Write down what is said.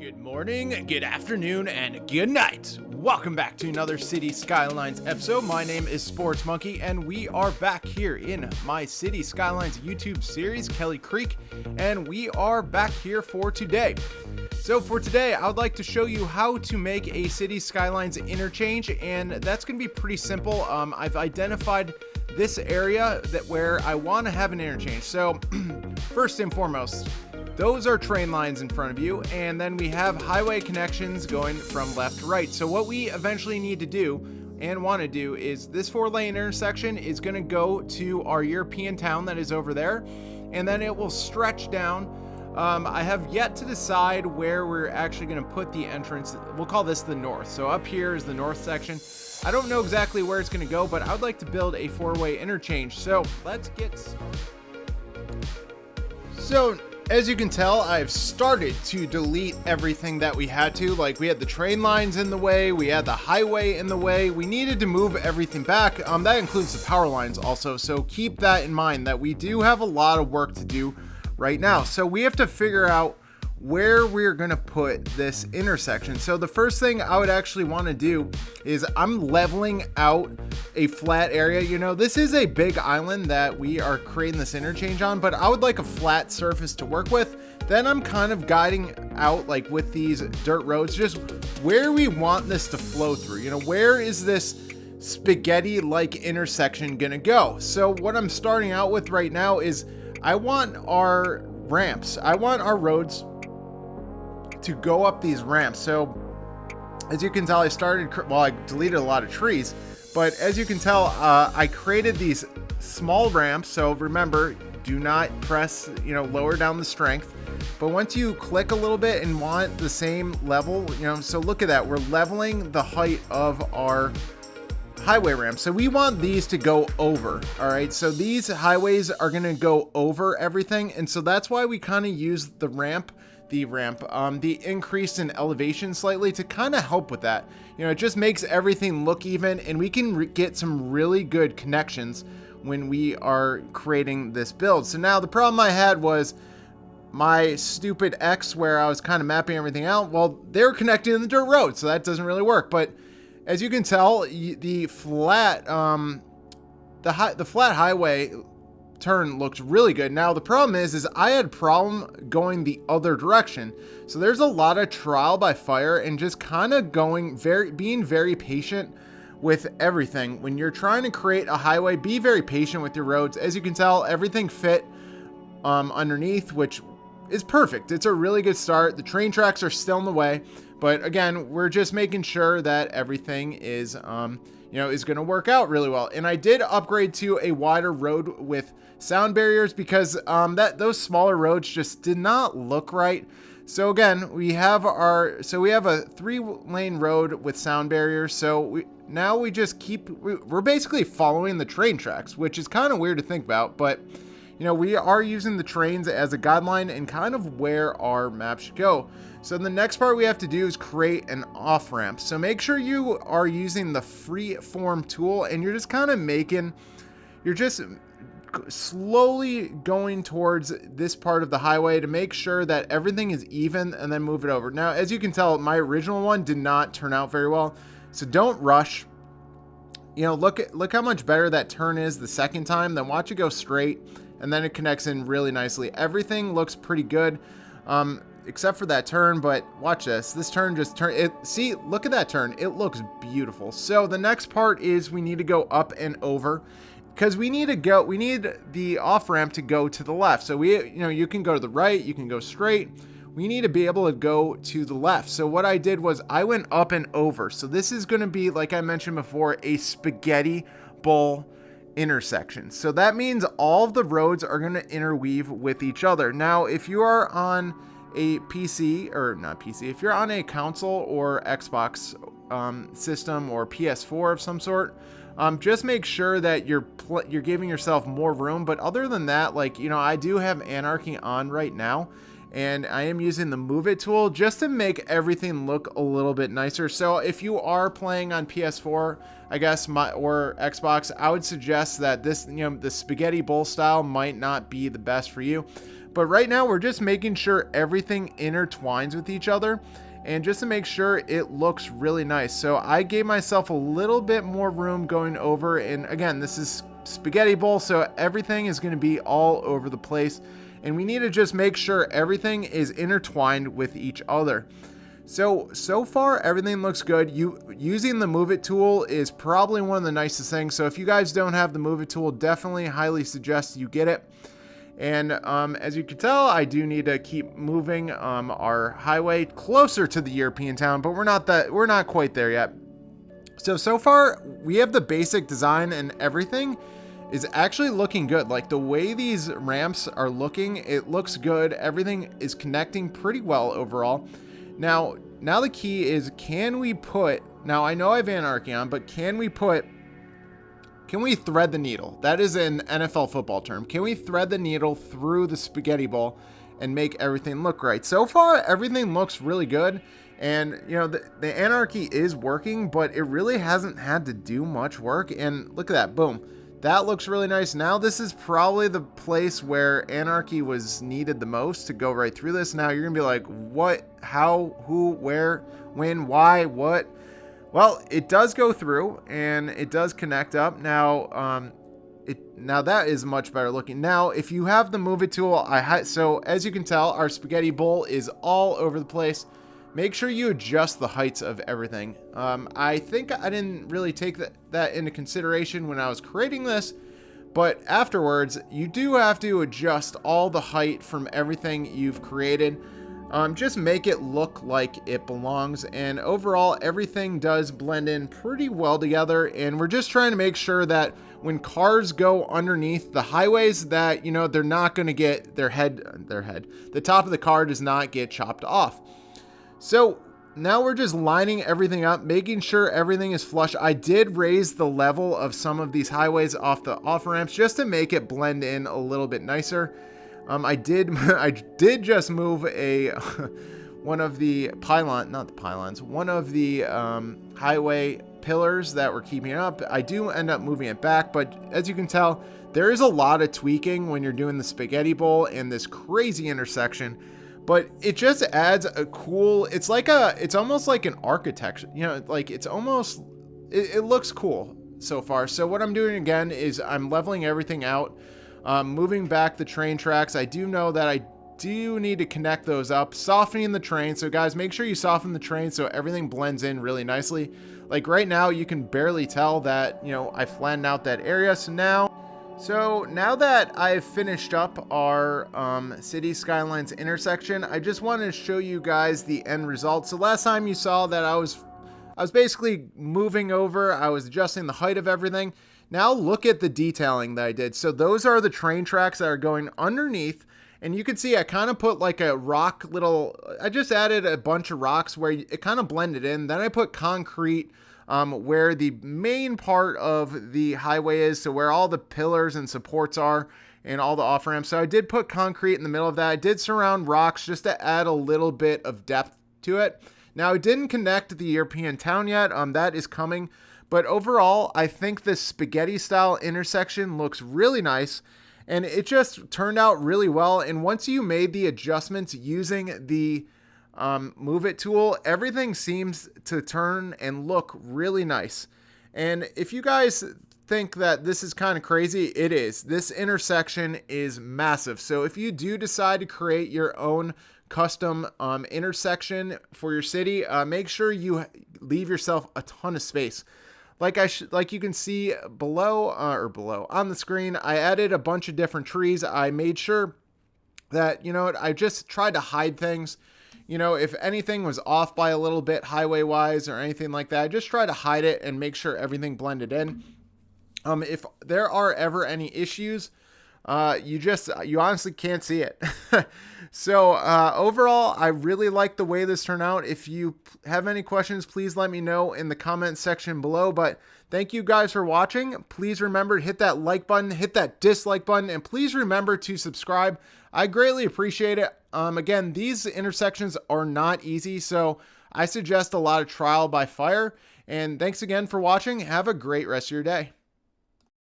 Good morning, good afternoon, and good night. Welcome back to another Cities Skylines episode. My name is Sports Monkey, and we are back here in my Cities Skylines YouTube series, Kelly Creek, and we are back here for today. So for today, I would like to show you how to make a Cities Skylines interchange, and that's going to be pretty simple. I've identified this area where I want to have an interchange. So first and foremost, those are train lines in front of you, and then we have highway connections going from left to right. So what we eventually need to do and want to do is this 4-lane intersection is going to go to our European town that is over there, and then it will stretch down. I have yet to decide where we're actually going to put the entrance. We'll call this the north. So up here is the north section. I don't know exactly where it's going to go, but I would like to build a 4-way interchange. So let's get started. So as you can tell, I've started to delete everything that we had to. Like, we had the train lines in the way, we had the highway in the way, we needed to move everything back. That includes the power lines also, so keep that in mind that we do have a lot of work to do right now. So we have to figure out where we're gonna put this intersection. So the first thing I would actually want to do is I'm leveling out a flat area. You know, this is a big island that we are creating this interchange on, but I would like a flat surface to work with. Then I'm kind of guiding out, like with these dirt roads, just where we want this to flow through. You know, where is this spaghetti-like intersection gonna go? So what I'm starting out with right now is I want our ramps. I want our roads to go up these ramps. So as you can tell, I deleted a lot of trees, but as you can tell, I created these small ramps. So remember, do not press, lower down the strength. But once you click a little bit and want the same level, so look at that. We're leveling the height of our highway ramp. So we want these to go over. All right. So these highways are going to go over everything. And so that's why we kind of use the increase in elevation slightly to kind of help with that. It just makes everything look even, and we can get some really good connections when we are creating this build. So now the problem I had was my stupid X where I was kind of mapping everything out. Well, they're connected in the dirt road, so that doesn't really work. But as you can tell, the flat highway turn looks really good. Now the problem is I had problem going the other direction. So there's a lot of trial by fire and just kind of being very patient with everything. When you're trying to create a highway, be very patient with your roads. As you can tell, everything fit underneath, which is perfect. It's a really good start. The train tracks are still in the way, but again, we're just making sure that everything is is going to work out really well. And I did upgrade to a wider road with sound barriers because those smaller roads just did not look right. So again, we have a 3-lane road with sound barriers. So we're basically following the train tracks, which is kind of weird to think about, but we are using the trains as a guideline and kind of where our map should go. So the next part we have to do is create an off-ramp. So make sure you are using the freeform tool, and you're just slowly going towards this part of the highway to make sure that everything is even, and then move it over. Now, as you can tell, my original one did not turn out very well, so don't rush. Look how much better that turn is the second time. Then watch it go straight, and then it connects in really nicely. Everything looks pretty good, except for that turn. But watch this. This turn just turned it. See, look at that turn. It looks beautiful. So the next part is we need to go up and over, because we need the off ramp to go to the left. So you can go to the right, you can go straight. We need to be able to go to the left. So what I did was I went up and over. So this is going to be, like I mentioned before, a spaghetti bowl intersection. So that means all of the roads are going to interweave with each other. Now, if you are on a PC, or not PC, if you're on a console or Xbox system or PS4 of some sort, just make sure that you're giving yourself more room. But other than that, I do have Anarchy on right now, and I am using the Move It tool just to make everything look a little bit nicer. So if you are playing on PS4, I guess, or Xbox, I would suggest that this, the spaghetti bowl style might not be the best for you. But right now we're just making sure everything intertwines with each other, and just to make sure it looks really nice. So I gave myself a little bit more room going over, and again, this is spaghetti bowl, so everything is going to be all over the place, and we need to just make sure everything is intertwined with each other. So far everything looks good. Using the move it tool is probably one of the nicest things. So if you guys don't have the move it tool, definitely highly suggest you get it. And as you can tell, I do need to keep moving our highway closer to the European town, but we're not quite there yet. So far we have the basic design, and everything is actually looking good. Like the way these ramps are looking, it looks good. Everything is connecting pretty well overall. Now the key is, can we put, now I know I have anarchy on, but can we thread the needle? That is an NFL football term. Can we thread the needle through the spaghetti bowl and make everything look right? So far, everything looks really good. And, you know, the anarchy is working, but it really hasn't had to do much work. And look at that. Boom. That looks really nice. Now, this is probably the place where anarchy was needed the most to go right through this. Now, you're going to be like, what, how, who, where, when, why, what? Well, it does go through and it does connect up. Now, now that is much better looking. Now, if you have the move it tool, so as you can tell, our spaghetti bowl is all over the place. Make sure you adjust the heights of everything. I think I didn't really take that into consideration when I was creating this, but afterwards, you do have to adjust all the height from everything you've created. Just make it look like it belongs, and overall everything does blend in pretty well together. And we're just trying to make sure that when cars go underneath the highways, that, you know, they're not going to get the top of the car does not get chopped off. So now we're just lining everything up, making sure everything is flush. I did raise the level of some of these highways off the off ramps just to make it blend in a little bit nicer. I did just move one of the highway pillars that were keeping it up. I do end up moving it back, but as you can tell, there is a lot of tweaking when you're doing the spaghetti bowl in this crazy intersection. But it just adds a cool, it's almost like an architecture, you know, like it looks cool so far. So what I'm doing again is I'm leveling everything out, moving back the train tracks. I do know that I do need to connect those up, softening the train. So guys, make sure you soften the train so everything blends in really nicely. Like right now, you can barely tell that, you know, I flattened out that area. So now that I've finished up our Cities Skylines intersection, I just wanted to show you guys the end result. So last time you saw that I was basically moving over, I was adjusting the height of everything. Now look at the detailing that I did. So those are the train tracks that are going underneath, and you can see I kind of put like a rock I just added a bunch of rocks where it kind of blended in. Then I put concrete where the main part of the highway is, so where all the pillars and supports are and all the off ramps. So I did put concrete in the middle of that. I did surround rocks just to add a little bit of depth to it. Now, it didn't connect the European town yet. That is coming. But overall, I think this spaghetti style intersection looks really nice, and it just turned out really well. And once you made the adjustments using the move it tool, everything seems to turn and look really nice. And if you guys think that this is kind of crazy, it is. This intersection is massive. So if you do decide to create your own custom intersection for your city, make sure you leave yourself a ton of space. Like you can see below on the screen, I added a bunch of different trees. I made sure that, you know, I just tried to hide things. You know, if anything was off by a little bit highway wise or anything like that, I just try to hide it and make sure everything blended in. If there are ever any issues, you honestly can't see it. So overall, I really like the way this turned out. If you have any questions, please let me know in the comment section below. But thank you guys for watching. Please remember to hit that like button, hit that dislike button, and please remember to subscribe. I greatly appreciate it. Again, these intersections are not easy, so I suggest a lot of trial by fire. And thanks again for watching. Have a great rest of your day.